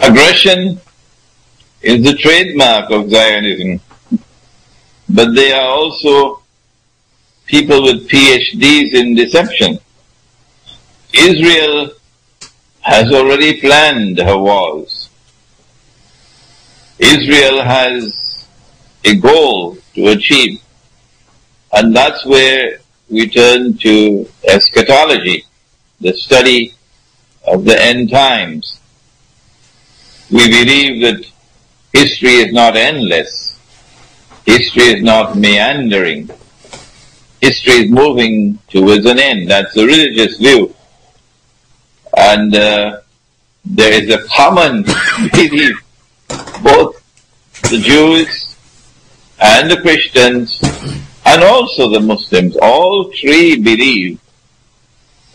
Aggression is the trademark of Zionism, but they are also people with PhDs in deception. Israel has already planned her wars. Israel has a goal to achieve, and that's where we turn to eschatology, the study of the end times. We believe that history is not endless. History is not meandering. History is moving towards an end. That's the religious view. And there is a common belief, both the Jews and the Christians and also the Muslims, all three believe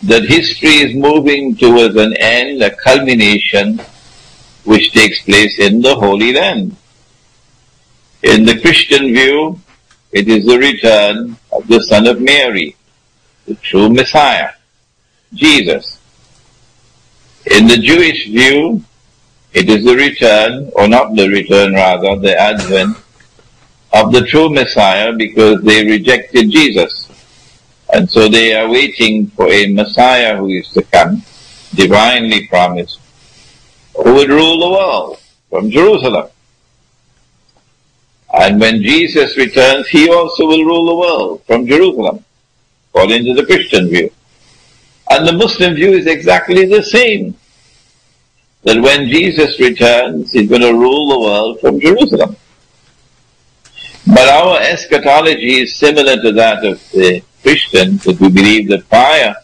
that history is moving towards an end, a culmination, which takes place in the Holy Land. In the Christian view, it is the return of the Son of Mary, the true Messiah, Jesus. In the Jewish view, it is the return, or not the return rather, the advent of the true Messiah, because they rejected Jesus. And so they are waiting for a Messiah who is to come, divinely promised, who would rule the world from Jerusalem. And when Jesus returns, he also will rule the world from Jerusalem, according to the Christian view. And the Muslim view is exactly the same, that when Jesus returns, he's going to rule the world from Jerusalem. But our eschatology is similar to that of the Christians, that we believe that prior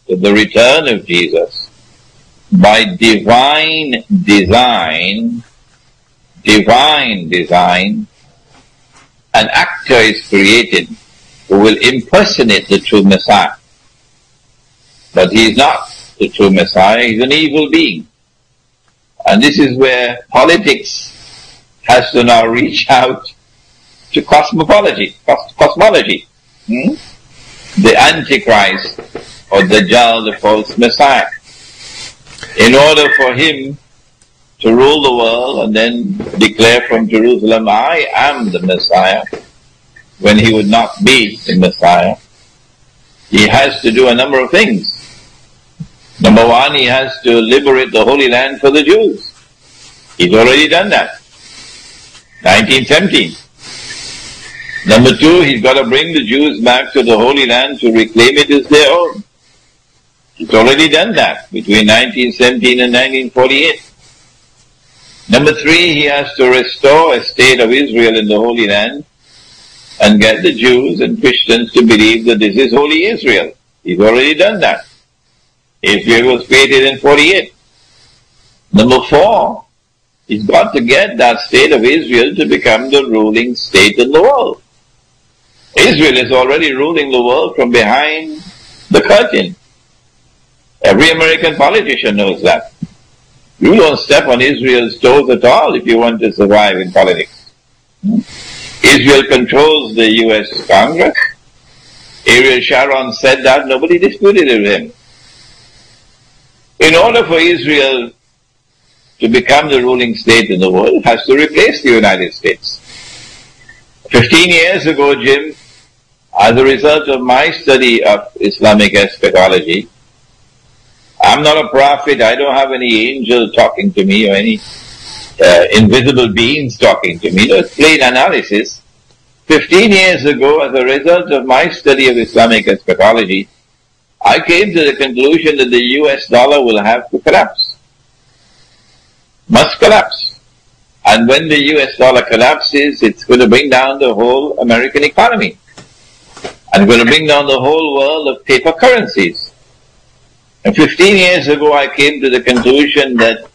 to the return of Jesus, by divine design, an actor is created who will impersonate the true Messiah. But he is not the true Messiah, he is an evil being. And this is where politics has to now reach out to cosmology. The Antichrist, or Dajjal, the false Messiah. In order for him to rule the world and then declare from Jerusalem, I am the Messiah, when he would not be the Messiah, he has to do a number of things. Number one, he has to liberate the Holy Land for the Jews. He's already done that. 1917. Number two, he's got to bring the Jews back to the Holy Land to reclaim it as their own. He's already done that between 1917 and 1948. Number three, he has to restore a state of Israel in the Holy Land and get the Jews and Christians to believe that this is Holy Israel. He's already done that. Israel was created in 48. Number four, he's got to get that state of Israel to become the ruling state in the world. Israel is already ruling the world from behind the curtain. Every American politician knows that. You don't step on Israel's toes at all if you want to survive in politics. Israel controls the U.S. Congress. Ariel Sharon said that, nobody disputed it with him. In order for Israel to become the ruling state in the world, it has to replace the United States. 15 years ago, Jim, as a result of my study of Islamic eschatology, I'm not a prophet, I don't have any angel talking to me or any invisible beings talking to me, it's plain analysis. 15 years ago, as a result of my study of Islamic eschatology, I came to the conclusion that the US dollar will have to collapse. Must collapse. And when the US dollar collapses, it's going to bring down the whole American economy. And going to bring down the whole world of paper currencies. And 15 years ago, I came to the conclusion that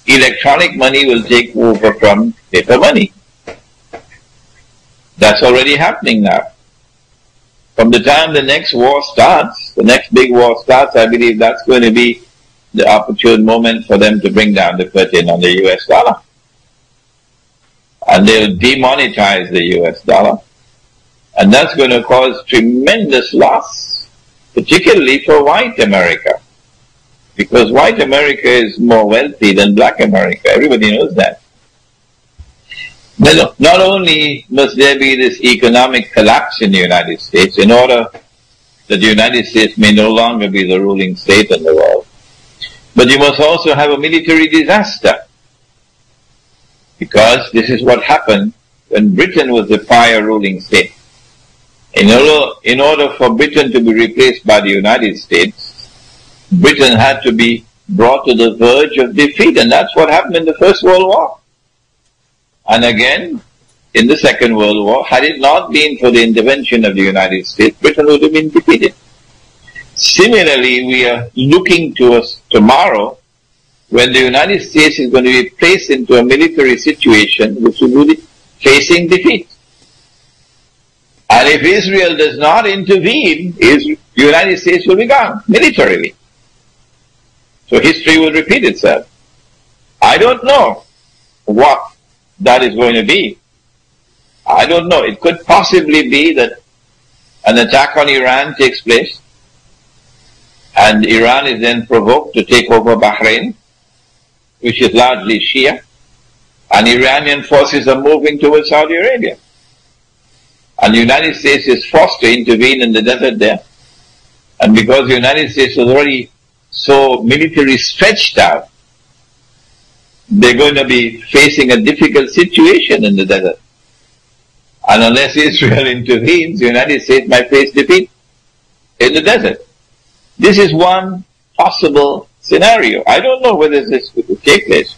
electronic money will take over from paper money. That's already happening now. From the time the next war starts, the next big war starts, I believe that's going to be the opportune moment for them to bring down the curtain on the US dollar. And they'll demonetize the US dollar. And that's going to cause tremendous loss, particularly for white America. Because white America is more wealthy than black America. Everybody knows that. Not only must there be this economic collapse in the United States in order that the United States may no longer be the ruling state in the world, but you must also have a military disaster. Because this is what happened when Britain was the prior ruling state. In order for Britain to be replaced by the United States, Britain had to be brought to the verge of defeat, and that's what happened in the First World War. And again, in the Second World War, had it not been for the intervention of the United States, Britain would have been defeated. Similarly, we are looking towards tomorrow when the United States is going to be placed into a military situation which will be facing defeat. And if Israel does not intervene, the United States will be gone militarily. So history will repeat itself. I don't know what that is going to be. I don't know. It could possibly be that an attack on Iran takes place, and Iran is then provoked to take over Bahrain, which is largely Shia, and Iranian forces are moving towards Saudi Arabia. And the United States is forced to intervene in the desert there. And because the United States is already so military stretched out, they're going to be facing a difficult situation in the desert. And unless Israel intervenes, the United States might face defeat in the desert. This is one possible scenario. I don't know whether this will take place.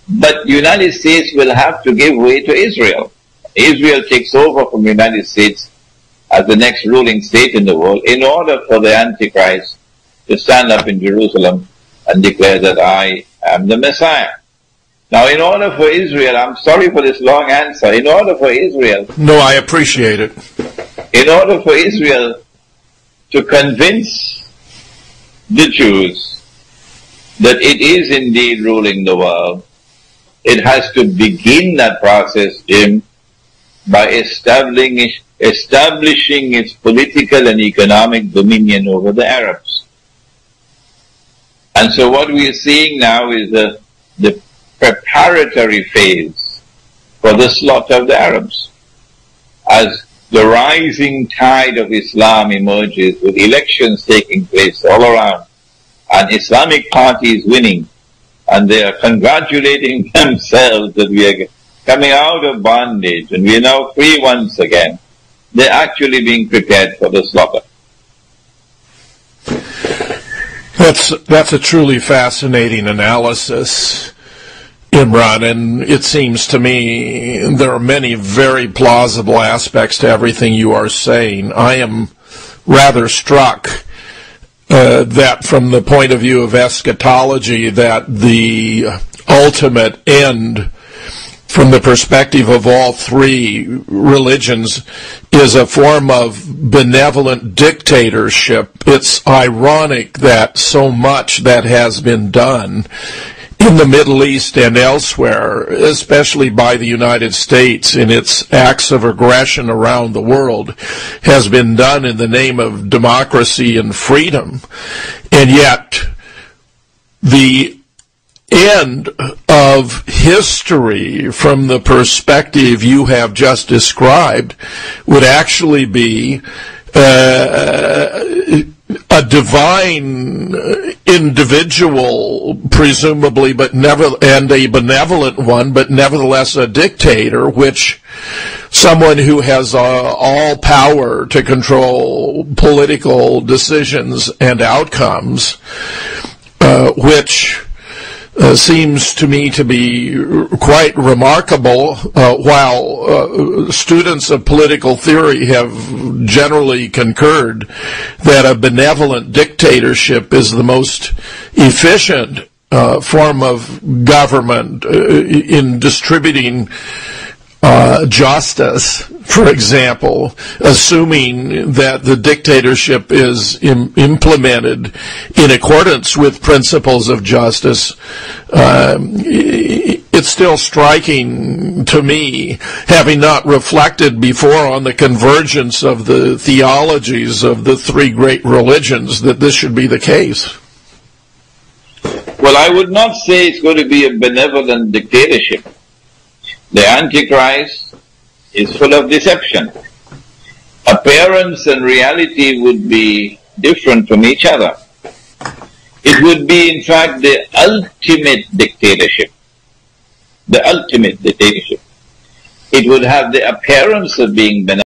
But the United States will have to give way to Israel. Israel takes over from the United States as the next ruling state in the world in order for the Antichrist to stand up in Jerusalem and declare that I am the Messiah. Now, in order for Israel, I'm sorry for this long answer, in order for Israel... No, I appreciate it. In order for Israel to convince the Jews that it is indeed ruling the world, it has to begin that process, Jim, by establishing its political and economic dominion over the Arabs. And so what we are seeing now is the preparatory phase for the slaughter of the Arabs. As the rising tide of Islam emerges with elections taking place all around and Islamic parties winning, and they are congratulating themselves that we are coming out of bondage and we are now free once again, they're actually being prepared for the slaughter. That's a truly fascinating analysis, Imran, and it seems to me there are many very plausible aspects to everything you are saying. I am rather struck that from the point of view of eschatology, that the ultimate end from the perspective of all three religions is a form of benevolent dictatorship. It's ironic that so much that has been done in the Middle East and elsewhere, especially by the United States in its acts of aggression around the world, has been done in the name of democracy and freedom. And yet, the end of history from the perspective you have just described would actually be a divine individual, presumably, and a benevolent one, but nevertheless a dictator, which someone who has all power to control political decisions and outcomes, which seems to me to be quite remarkable, while students of political theory have generally concurred that a benevolent dictatorship is the most efficient form of government in distributing justice, for example, assuming that the dictatorship is implemented in accordance with principles of justice. It's still striking to me, having not reflected before on the convergence of the theologies of the three great religions, that this should be the case. Well, I would not say it's going to be a benevolent dictatorship. The Antichrist is full of deception. Appearance and reality would be different from each other. It would be, in fact, the ultimate dictatorship. The ultimate dictatorship. It would have the appearance of being benevolent.